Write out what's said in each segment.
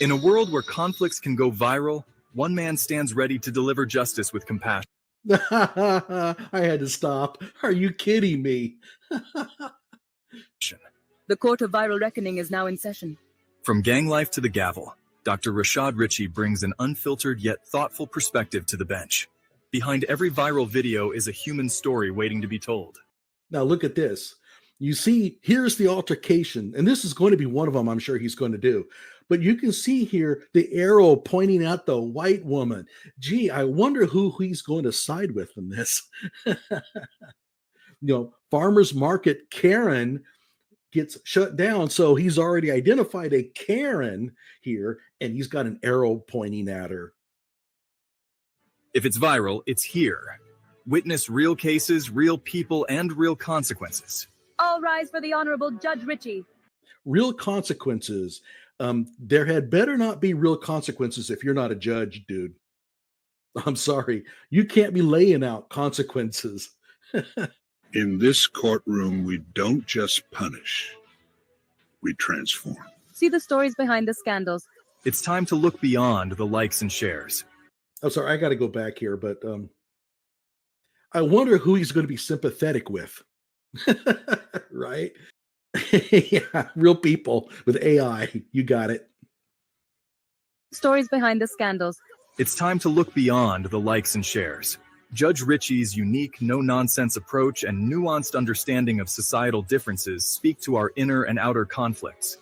In a world where conflicts can go viral, one man stands ready to deliver justice with compassion. I had to stop. Are you kidding me? The court of viral reckoning is now in session. From gang life to the gavel, Dr. Rashad Richey brings an unfiltered yet thoughtful perspective to the bench. Behind every viral video is a human story waiting to be told. Now look at this. You see, here's the altercation, and this is going to be one of them I'm sure he's going to do. But you can see here the arrow pointing at the white woman. Gee, I wonder who he's going to side with in this. Farmer's Market Karen gets shut down, so he's already identified a Karen here, and he's got an arrow pointing at her. If it's viral, it's here. Witness real cases, real people, and real consequences. All rise for the Honorable Judge Richey. Real consequences. There had better not be real consequences if you're not a judge, dude. I'm sorry. You can't be laying out consequences. In this courtroom, we don't just punish. We transform. See the stories behind the scandals. It's time to look beyond the likes and shares. I'm sorry, I got to go back here, but I wonder who he's going to be sympathetic with. Right? Yeah, real people with AI. You got it. Stories behind the scandals. It's time to look beyond the likes and shares. Judge Richey's unique, no-nonsense approach and nuanced understanding of societal differences speak to our inner and outer conflicts.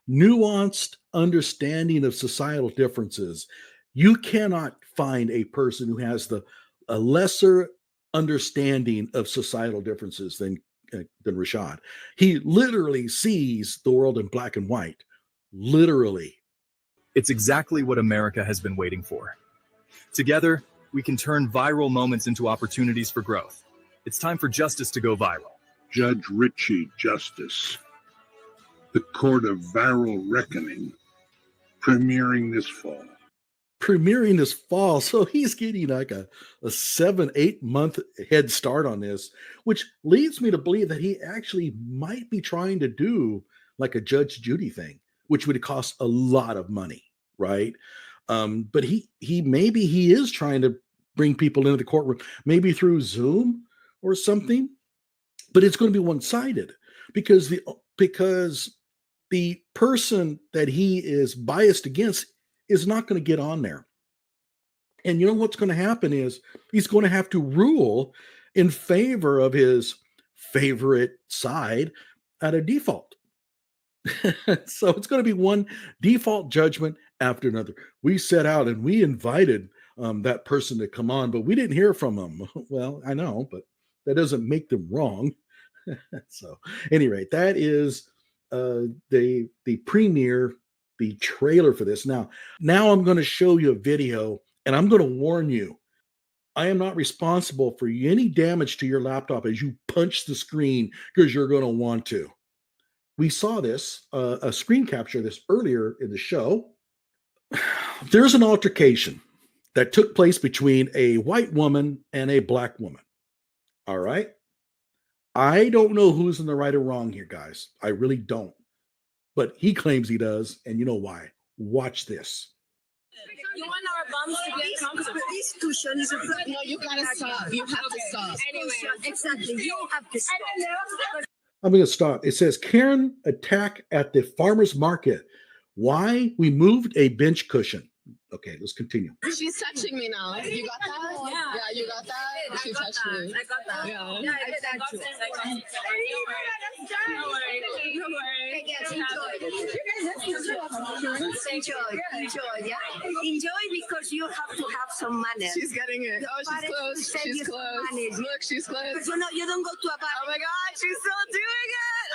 Nuanced understanding of societal differences. You cannot find a person who has a lesser understanding of societal differences than Rashad. He literally sees the world in black and white. Literally. It's exactly what America has been waiting for. Together, we can turn viral moments into opportunities for growth. It's time for justice to go viral. Judge Richey Justice. The Court of Viral Reckoning. Premiering this fall. Premiering this fall. So he's getting like a 7-8 month head start on this, which leads me to believe that he actually might be trying to do like a Judge Judy thing, which would cost a lot of money, right? But he maybe he is trying to bring people into the courtroom, maybe through Zoom or something, but it's going to be one-sided because the person that he is biased against is not going to get on there. And you know what's going to happen is he's going to have to rule in favor of his favorite side at a default. So it's going to be one default judgment after another. We set out and we invited that person to come on, but we didn't hear from them. Well, I know, but that doesn't make them wrong. So, anyway, that is the premiere, the trailer for this. Now I'm going to show you a video, and I'm going to warn you. I am not responsible for any damage to your laptop as you punch the screen because you're going to want to. We saw this, a screen capture of this earlier in the show. There's an altercation that took place between a white woman and a black woman. All right. I don't know who's in the right or wrong here, guys. I really don't. But he claims he does, and you know why. Watch this. You want our bums to be uncomfortable. This cushion is no, you gotta stop. You have to stop. Anyway, exactly. You have to stop. I'm going to stop. It says Karen attack at the farmer's market. Why? We moved a bench cushion. Okay, let's continue. She's touching me now. You got that? Yeah, you got that? She touched me. I got that. Yeah, I did that too. No worries. Yes, enjoy, yeah? Enjoy because you have to have some manners. She's getting it. Oh, she's close. She's close. Look, she's close. Because you don't go to a bar. Oh my God, she's still doing it.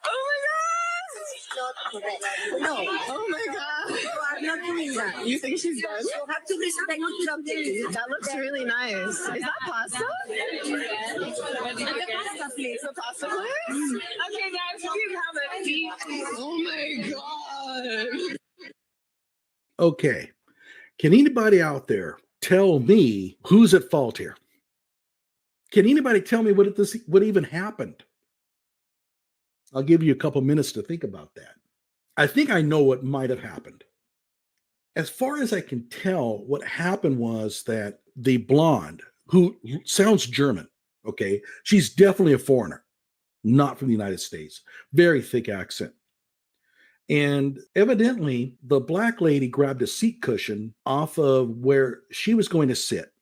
Oh my God. Not correct. No. Oh my God. You are not doing that. You think she's done? You have to respect something. That looks really nice. Is that pasta? It's a pasta place? Okay, guys, you have a deep. Oh my God. Okay. Can anybody out there tell me who's at fault here? Can anybody tell me what even happened? I'll give you a couple minutes to think about that. I think I know what might have happened. As far as I can tell, what happened was that the blonde, who sounds German, okay, she's definitely a foreigner, not from the United States, very thick accent. And evidently, the black lady grabbed a seat cushion off of where she was going to sit.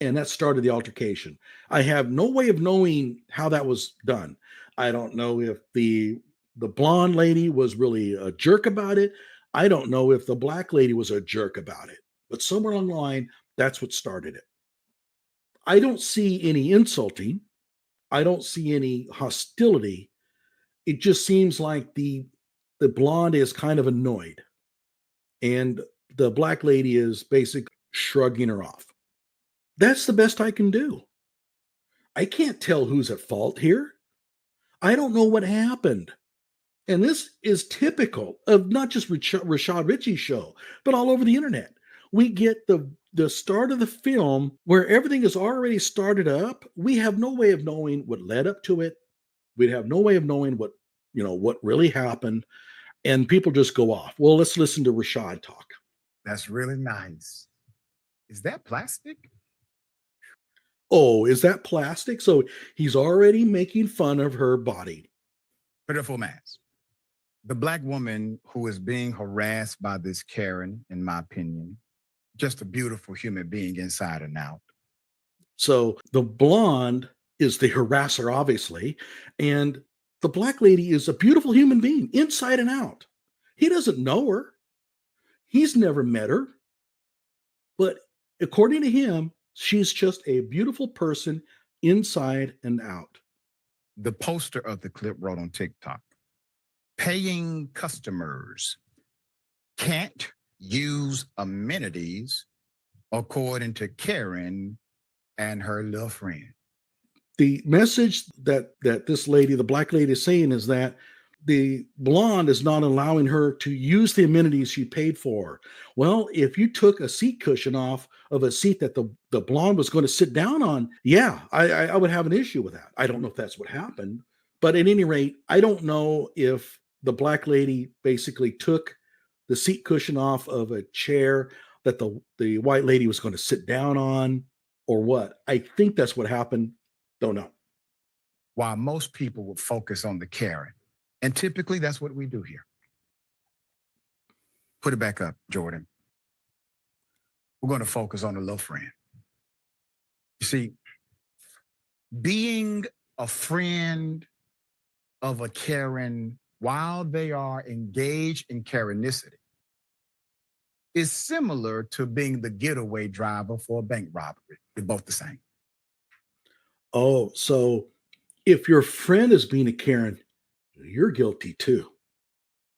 And that started the altercation. I have no way of knowing how that was done. I don't know if the blonde lady was really a jerk about it. I don't know if the black lady was a jerk about it. But somewhere along the line, that's what started it. I don't see any insulting. I don't see any hostility. It just seems like the blonde is kind of annoyed. And the black lady is basically shrugging her off. That's the best I can do. I can't tell who's at fault here. I don't know what happened. And this is typical of not just Rashad Richey's show, but all over the internet. We get the start of the film where everything is already started up. We have no way of knowing what led up to it. We'd have no way of knowing what really happened. And people just go off. Well, let's listen to Rashad talk. That's really nice. Is that plastic? Oh, is that plastic? So he's already making fun of her body. Put her full mask. The black woman who is being harassed by this Karen, in my opinion, just a beautiful human being inside and out. So the blonde is the harasser, obviously, and the black lady is a beautiful human being inside and out. He doesn't know her. He's never met her. But according to him, she's just a beautiful person inside and out. The poster of the clip wrote on TikTok, paying customers can't use amenities according to Karen and her little friend. The message that this lady, the black lady, is saying is that the blonde is not allowing her to use the amenities she paid for. Well, if you took a seat cushion off of a seat that the blonde was going to sit down on, yeah, I would have an issue with that. I don't know if that's what happened, but at any rate, I don't know if the black lady basically took the seat cushion off of a chair that the white lady was going to sit down on or what. I think that's what happened. Don't know. While most people would focus on the Karen, and typically that's what we do here. Put it back up, Jordan. We're going to focus on the little friend. You see, being a friend of a Karen while they are engaged in Karenicity is similar to being the getaway driver for a bank robbery. They're both the same. Oh, so if your friend is being a Karen, you're guilty too.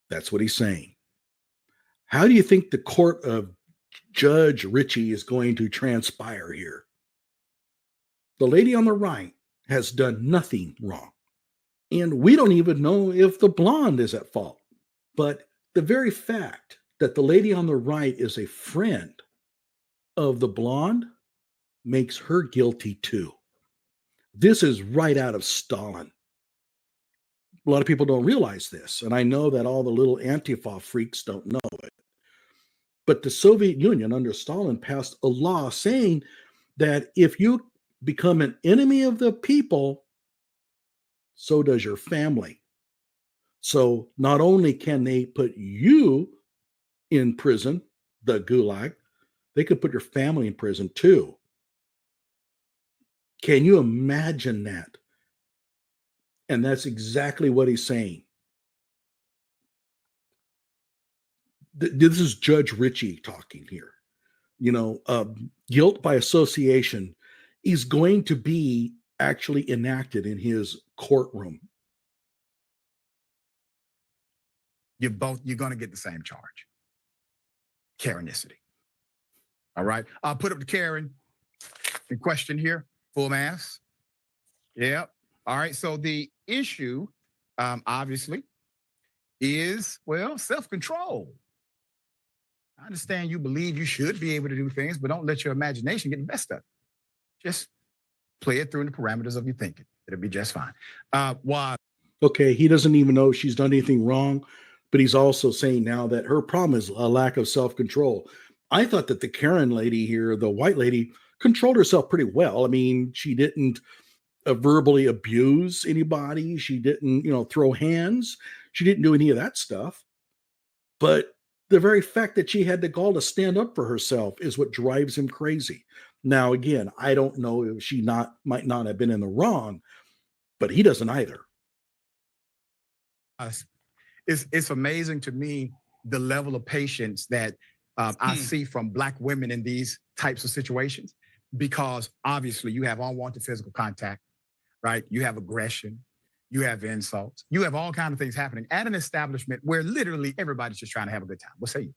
That's what he's saying. How do you think the court of Judge Richey is going to transpire here? The lady on the right has done nothing wrong. And we don't even know if the blonde is at fault. But the very fact that the lady on the right is a friend of the blonde makes her guilty too. This is right out of Stalin. A lot of people don't realize this, and I know that all the little Antifa freaks don't know it. But the Soviet Union under Stalin passed a law saying that if you become an enemy of the people, so does your family. So not only can they put you in prison, the gulag, they could put your family in prison too. Can you imagine that? And that's exactly what he's saying. This is Judge Richey talking here. Guilt by association is going to be actually enacted in his courtroom. You're going to get the same charge. Karenicity. All right. I'll put up the Karen in question here. Full mask. Yep. All right. So the issue, obviously, is, self-control. I understand you believe you should be able to do things, but don't let your imagination get the best of it. Just play it through in the parameters of your thinking. It'll be just fine. Why? Okay, he doesn't even know she's done anything wrong. but he's also saying now that her problem is a lack of self-control. I thought that the Karen lady here, the white lady, controlled herself pretty well. I mean, she didn't verbally abuse anybody. She didn't, throw hands. She didn't do any of that stuff. But the very fact that she had the gall to stand up for herself is what drives him crazy. Now, again, I don't know if she might not have been in the wrong, but he doesn't either. It's amazing to me the level of patience that I see from Black women in these types of situations, because obviously you have unwanted physical contact, right? You have aggression, you have insults, you have all kinds of things happening at an establishment where literally everybody's just trying to have a good time. What say you?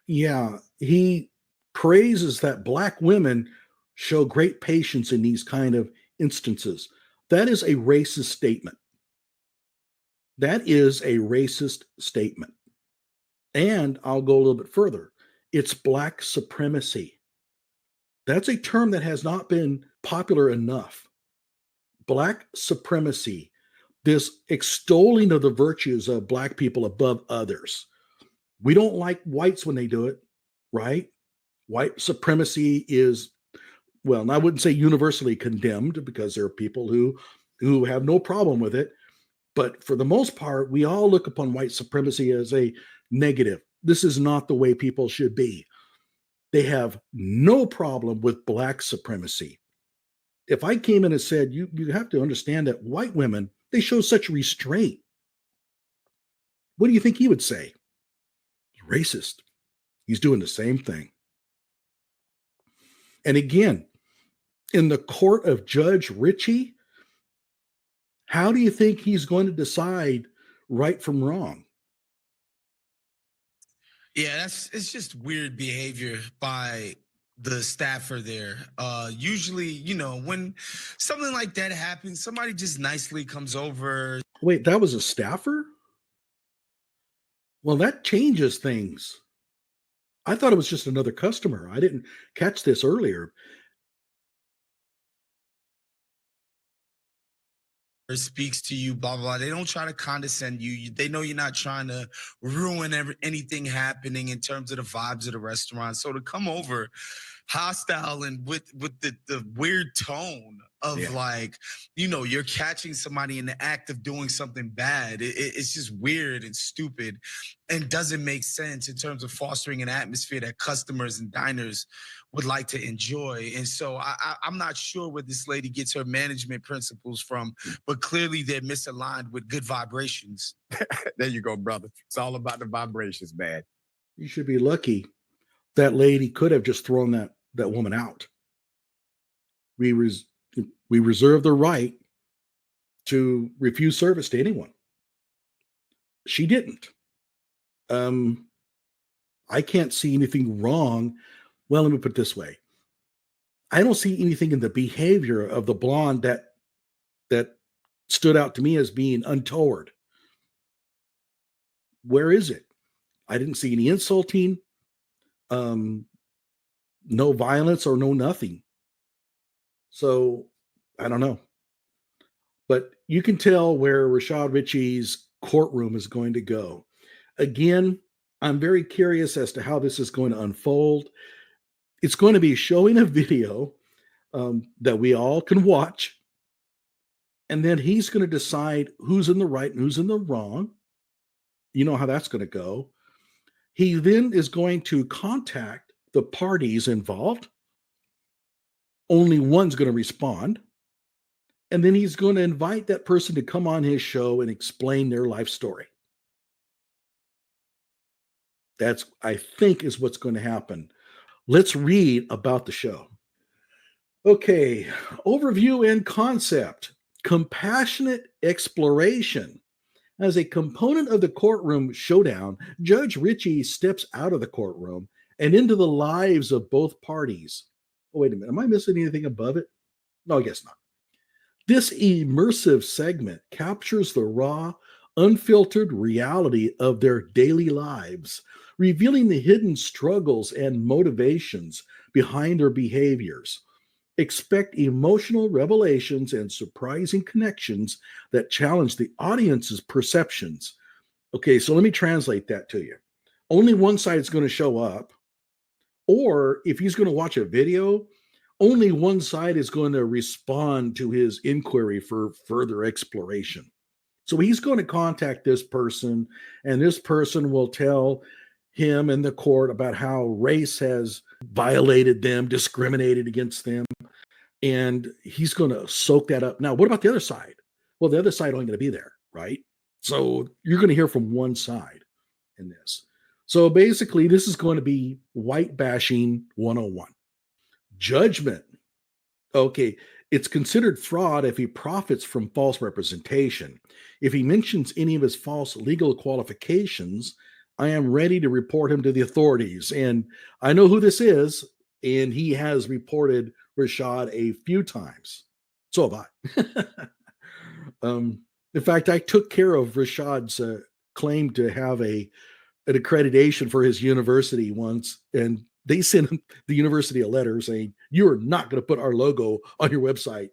Yeah, he praises that Black women show great patience in these kind of instances. That is a racist statement. That is a racist statement. And I'll go a little bit further. It's Black supremacy. That's a term that has not been popular enough. Black supremacy, this extolling of the virtues of Black people above others. We don't like whites when they do it, right? White supremacy is, well, and I wouldn't say universally condemned, because there are people who have no problem with it. But for the most part, we all look upon white supremacy as a negative. This is not the way people should be. They have no problem with Black supremacy. If I came in and said, you have to understand that white women, they show such restraint, what do you think he would say? Racist. He's doing the same thing. And again, in the court of Judge Richey, how do you think he's going to decide right from wrong? Yeah, it's just weird behavior by the staffer there. Usually, when something like that happens, somebody just nicely comes over. Wait, that was a staffer? Well, that changes things. I thought it was just another customer. I didn't catch this earlier. Speaks to you, blah, blah, blah. They don't try to condescend you. They know you're not trying to ruin anything happening in terms of the vibes of the restaurant. So to come over hostile and with the weird tone of you're catching somebody in the act of doing something bad. It's just weird and stupid and doesn't make sense in terms of fostering an atmosphere that customers and diners would like to enjoy. And so I'm not sure where this lady gets her management principles from, but clearly they're misaligned with good vibrations. There you go, brother. It's all about the vibrations, man. You should be lucky. That lady could have just thrown that woman out. We reserve the right to refuse service to anyone. She didn't. I can't see anything wrong. Well, let me put it this way. I don't see anything in the behavior of the blonde that stood out to me as being untoward. Where is it? I didn't see any insulting, no violence or no nothing. So I don't know. But you can tell where Rashad Richey's courtroom is going to go. Again, I'm very curious as to how this is going to unfold. It's going to be showing a video that we all can watch. And then he's going to decide who's in the right and who's in the wrong. You know how that's going to go. He then is going to contact the parties involved. Only one's going to respond. And then he's going to invite that person to come on his show and explain their life story. That's, I think, is what's going to happen. Let's read about the show. Okay, overview and concept. Compassionate exploration. As a component of the courtroom showdown, Judge Richey steps out of the courtroom and into the lives of both parties. Oh, wait a minute. Am I missing anything above it? No, I guess not. This immersive segment captures the raw, unfiltered reality of their daily lives, revealing the hidden struggles and motivations behind their behaviors. Expect emotional revelations and surprising connections that challenge the audience's perceptions. Okay, so let me translate that to you. Only one side is going to show up, or if he's going to watch a video, only one side is going to respond to his inquiry for further exploration. So he's going to contact this person, and this person will tell him and the court about how race has violated them, discriminated against them, and he's going to soak that up. Now, what about the other side? Well, the other side only going to be there, right? So you're going to hear from one side in this. So basically, this is going to be white bashing 101. Judgment. Okay, it's considered fraud if he profits from false representation. If he mentions any of his false legal qualifications, I am ready to report him to the authorities. And I know who this is, and he has reported Rashad a few times. So have I. In fact, I took care of Rashad's claim to have an accreditation for his university once, and they sent him, the university, a letter saying, "You are not going to put our logo on your website."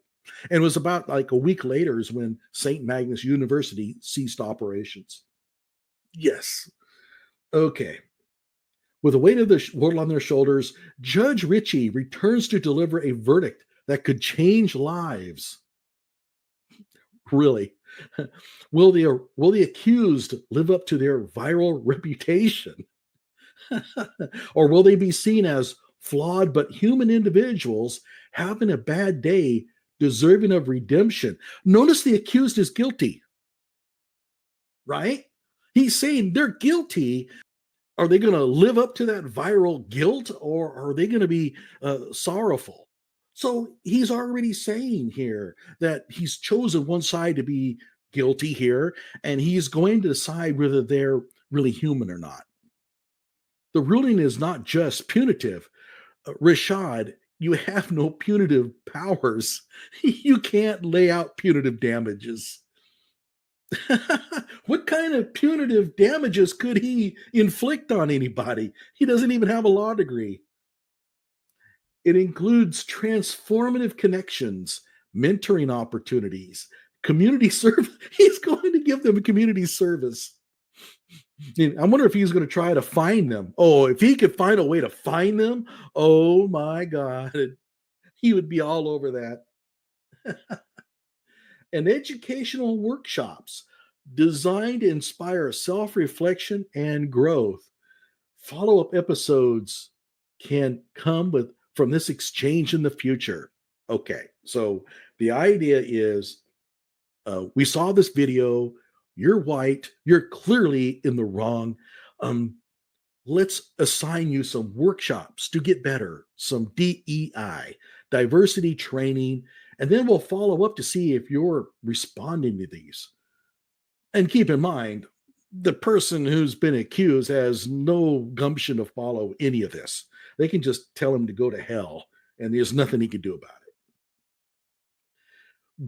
And it was about like a week later is when St. Magnus University ceased operations. Yes. Okay. With the weight of the world on their shoulders, Judge Richey returns to deliver a verdict that could change lives. Really? Will the accused live up to their viral reputation? Or will they be seen as flawed but human individuals having a bad day, deserving of redemption? Notice the accused is guilty, right? He's saying they're guilty. Are they going to live up to that viral guilt, or are they going to be sorrowful? So he's already saying here that he's chosen one side to be guilty here, and he's going to decide whether they're really human or not. The ruling is not just punitive. Rashad, you have no punitive powers. You can't lay out punitive damages. What kind of punitive damages could he inflict on anybody? He doesn't even have a law degree. It includes transformative connections, mentoring opportunities, community service. He's going to give them a community service. I wonder if he's going to try to find them. Oh, if he could find a way to find them, oh my God, he would be all over that. And educational workshops designed to inspire self-reflection and growth. Follow-up episodes can come from this exchange in the future. Okay, so the idea is we saw this video. You're white. You're clearly in the wrong. Let's assign you some workshops to get better, some DEI, diversity training, and then we'll follow up to see if you're responding to these. And keep in mind, the person who's been accused has no gumption to follow any of this. They can just tell him to go to hell, and there's nothing he can do about it.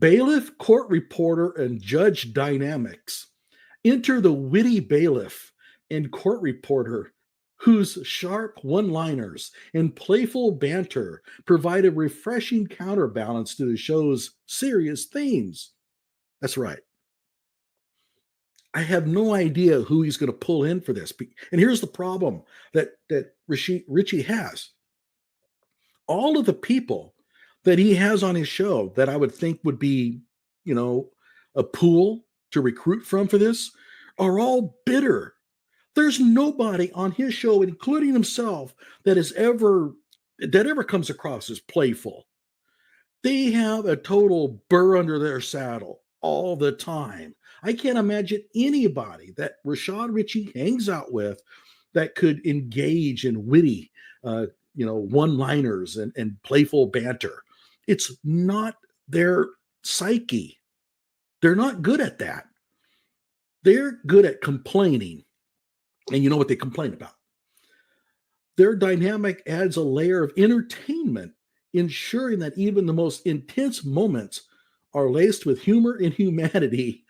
Bailiff, court reporter, and judge dynamics. Enter the witty bailiff and court reporter, whose sharp one-liners and playful banter provide a refreshing counterbalance to the show's serious themes. That's right. I have no idea who he's going to pull in for this. And here's the problem that Richey has. All of the people that he has on his show that I would think would be, a pool to recruit from for this are all bitter. There's nobody on his show, including himself, that ever comes across as playful. They have a total burr under their saddle all the time. I can't imagine anybody that Rashad Richey hangs out with that could engage in witty, one-liners and playful banter. It's not their psyche. They're not good at that. They're good at complaining. And you know what they complain about? Their dynamic adds a layer of entertainment, ensuring that even the most intense moments are laced with humor and humanity.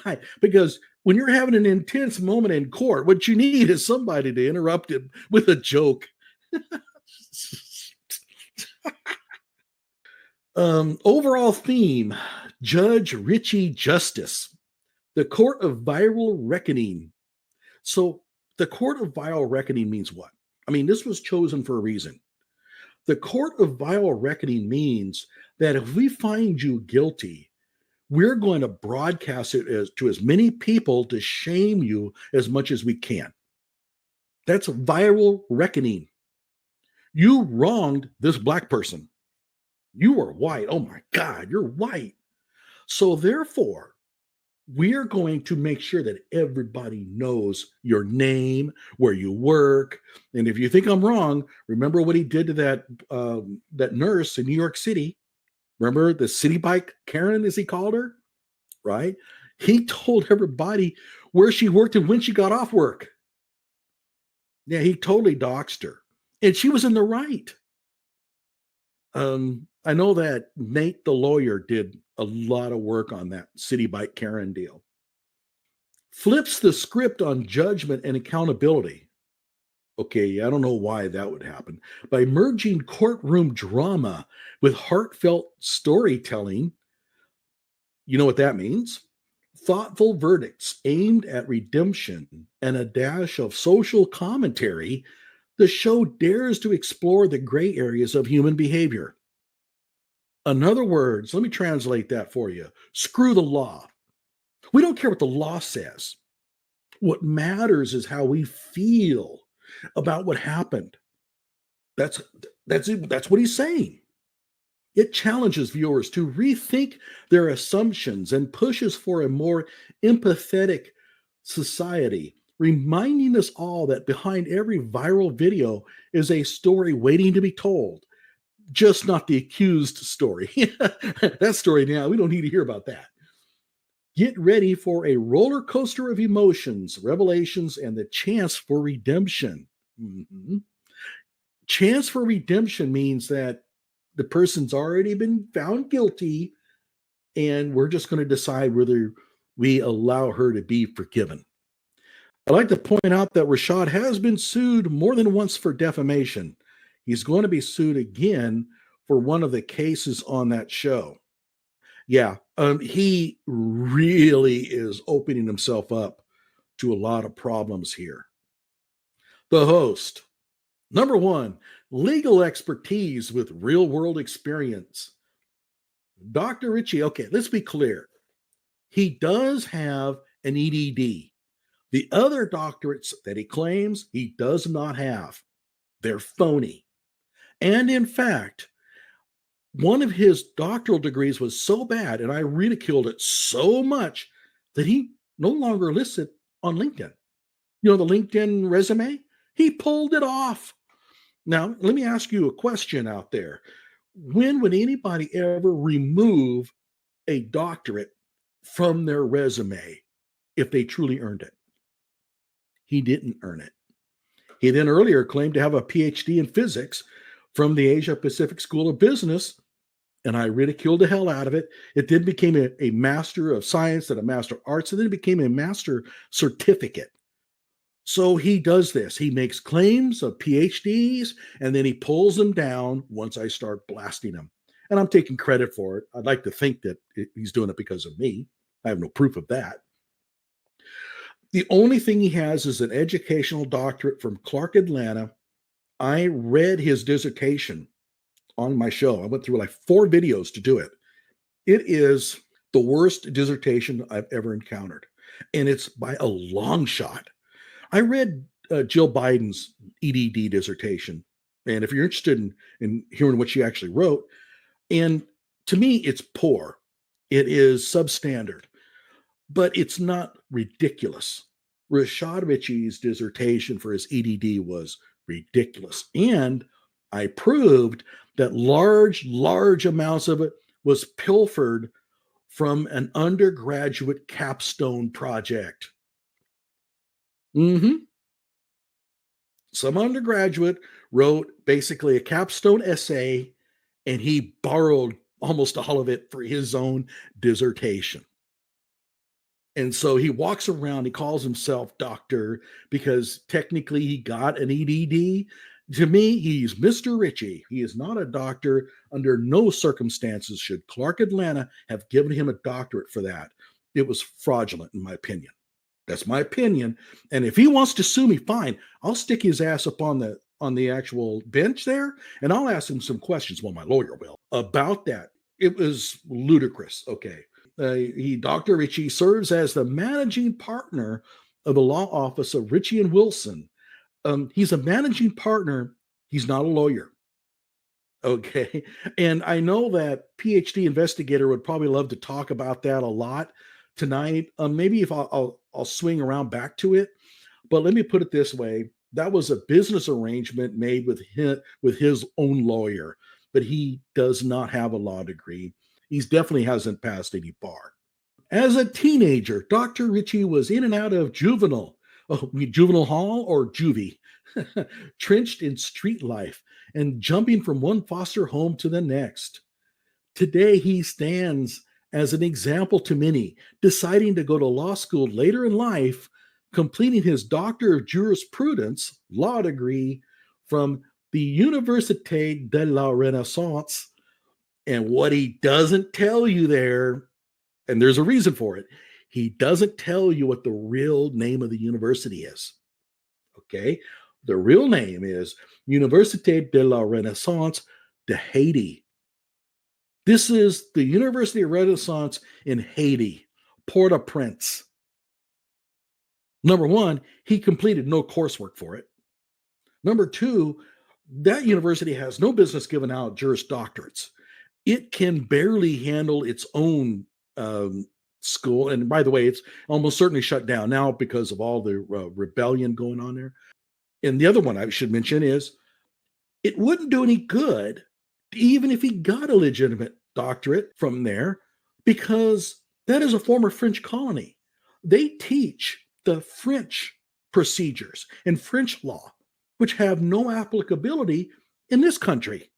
Right. Because when you're having an intense moment in court, what you need is somebody to interrupt it with a joke. Overall theme, Judge Richey Justice. The Court of Viral Reckoning So the court of viral reckoning means what? I mean, this was chosen for a reason. The court of viral reckoning means that if we find you guilty, we're going to broadcast it to as many people to shame you as much as we can. That's viral reckoning. You wronged this black person. You are white. Oh my God, you're white. So therefore, we are going to make sure that everybody knows your name, where you work. And if you think I'm wrong, remember what he did to that nurse in New York City. Remember the city bike Karen, as he called her, right? He told everybody where she worked and when she got off work. Yeah, he totally doxed her. And she was in the right. I know that Nate the lawyer did a lot of work on that city bike Karen deal. Flips the script on judgment and accountability. Okay, I don't know why that would happen. By merging courtroom drama with heartfelt storytelling, you know what that means? Thoughtful verdicts aimed at redemption and a dash of social commentary, the show dares to explore the gray areas of human behavior. In other words, let me translate that for you. Screw the law. We don't care what the law says. What matters is how we feel about what happened. That's what he's saying. It challenges viewers to rethink their assumptions and pushes for a more empathetic society, reminding us all that behind every viral video is a story waiting to be told, just not the accused story. That story now, we don't need to hear about that. Get ready for a roller coaster of emotions, revelations, and the chance for redemption. Mm-hmm. Chance for redemption means that the person's already been found guilty, and we're just going to decide whether we allow her to be forgiven. I'd like to point out that Rashad has been sued more than once for defamation. He's going to be sued again for one of the cases on that show. Yeah, he really is opening himself up to a lot of problems here. The host. Number one, legal expertise with real-world experience. Dr. Richey, okay, let's be clear. He does have an EDD. The other doctorates that he claims he does not have, they're phony. And in fact, one of his doctoral degrees was so bad, and I ridiculed it so much, that he no longer lists it on LinkedIn. You know, the LinkedIn resume? He pulled it off. Now, let me ask you a question out there. When would anybody ever remove a doctorate from their resume if they truly earned it? He didn't earn it. He then earlier claimed to have a PhD in physics from the Asia Pacific School of Business, and I ridiculed the hell out of it. It then became a Master of Science and a Master of Arts, and then it became a Master Certificate. So he does this. He makes claims of PhDs, and then he pulls them down once I start blasting them. And I'm taking credit for it. I'd like to think that he's doing it because of me. I have no proof of that. The only thing he has is an educational doctorate from Clark, Atlanta. I read his dissertation on my show. I went through like 4 videos to do it. It is the worst dissertation I've ever encountered. And it's by a long shot. I read Jill Biden's EDD dissertation. And if you're interested in hearing what she actually wrote, and to me, it's poor. It is substandard, but it's not ridiculous. Rashad Richey's dissertation for his EDD was ridiculous. And I proved that large amounts of it was pilfered from an undergraduate capstone project. Some undergraduate wrote basically a capstone essay, and he borrowed almost all of it for his own dissertation. And so he walks around, he calls himself doctor because technically he got an EDD. To me, he's Mr. Richey. He is not a doctor. Under no circumstances should Clark Atlanta have given him a doctorate for that. It was fraudulent, in my opinion. That's my opinion. And if he wants to sue me, fine. I'll stick his ass up on the actual bench there, and I'll ask him some questions. Well, my lawyer will about that. It was ludicrous. Okay. Dr. Richey serves as the managing partner of the law office of Richey and Wilson. He's a managing partner. He's not a lawyer. Okay. And I know that PhD investigator would probably love to talk about that a lot tonight. Maybe if I'll swing around back to it, but let me put it this way. That was a business arrangement made with his own lawyer, but he does not have a law degree. He definitely hasn't passed any bar. As a teenager, Dr. Richey was in and out of juvenile hall or juvie, trenched in street life and jumping from one foster home to the next. Today, he stands as an example to many, deciding to go to law school later in life, completing his Doctor of Jurisprudence law degree from the Université de la Renaissance. And what he doesn't tell you there, and there's a reason for it, he doesn't tell you what the real name of the university is. Okay? The real name is Université de la Renaissance de Haiti. This is the University of Renaissance in Haiti, Port-au-Prince. Number one, he completed no coursework for it. Number two, that university has no business giving out Juris Doctorates. It can barely handle its own school. And by the way, it's almost certainly shut down now because of all the rebellion going on there. And the other one I should mention is it wouldn't do any good even if he got a legitimate doctorate from there, because that is a former French colony. They teach the French procedures and French law, which have no applicability in this country.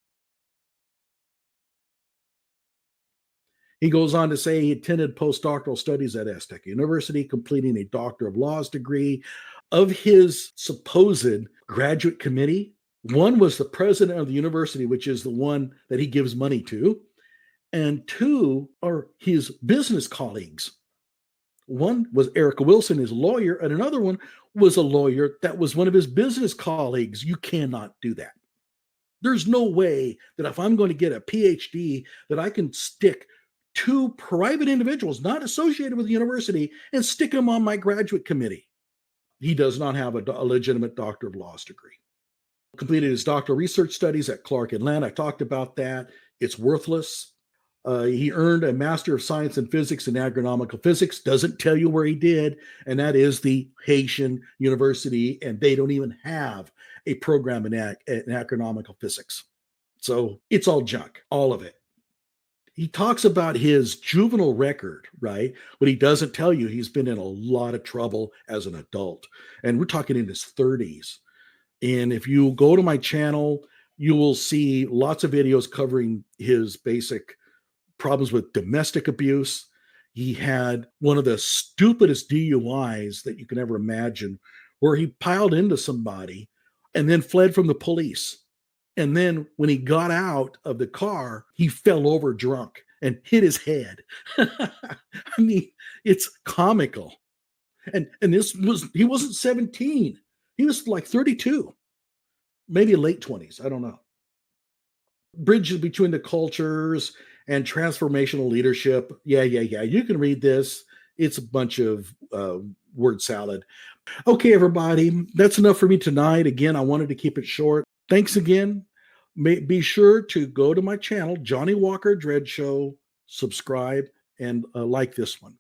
He goes on to say he attended postdoctoral studies at Aztec University, completing a Doctor of Laws degree. Of his supposed graduate committee, one was the president of the university, which is the one that he gives money to, and two are his business colleagues. One was Erica Wilson, his lawyer, and another one was a lawyer that was one of his business colleagues. You cannot do that. There's no way that if I'm going to get a PhD that I can stick two private individuals not associated with the university and stick them on my graduate committee. He does not have a legitimate Doctor of Laws degree. Completed his doctoral research studies at Clark Atlanta. I talked about that. It's worthless. He earned a Master of Science in Physics and Agronomical Physics. Doesn't tell you where he did, and that is the Haitian University, and they don't even have a program in agronomical physics. So it's all junk, all of it. He talks about his juvenile record, right? But he doesn't tell you he's been in a lot of trouble as an adult. And we're talking in his 30s. And if you go to my channel, you will see lots of videos covering his basic problems with domestic abuse. He had one of the stupidest DUIs that you can ever imagine, where he piled into somebody and then fled from the police. And then when he got out of the car, he fell over drunk and hit his head. I mean, it's comical. And he wasn't 17. He was like 32, maybe late 20s. I don't know. Bridges between the cultures and transformational leadership. Yeah. You can read this. It's a bunch of word salad. Okay, everybody. That's enough for me tonight. Again, I wanted to keep it short. Thanks again. Be sure to go to my channel, Johnny Walker Dread Show, subscribe, and like this one.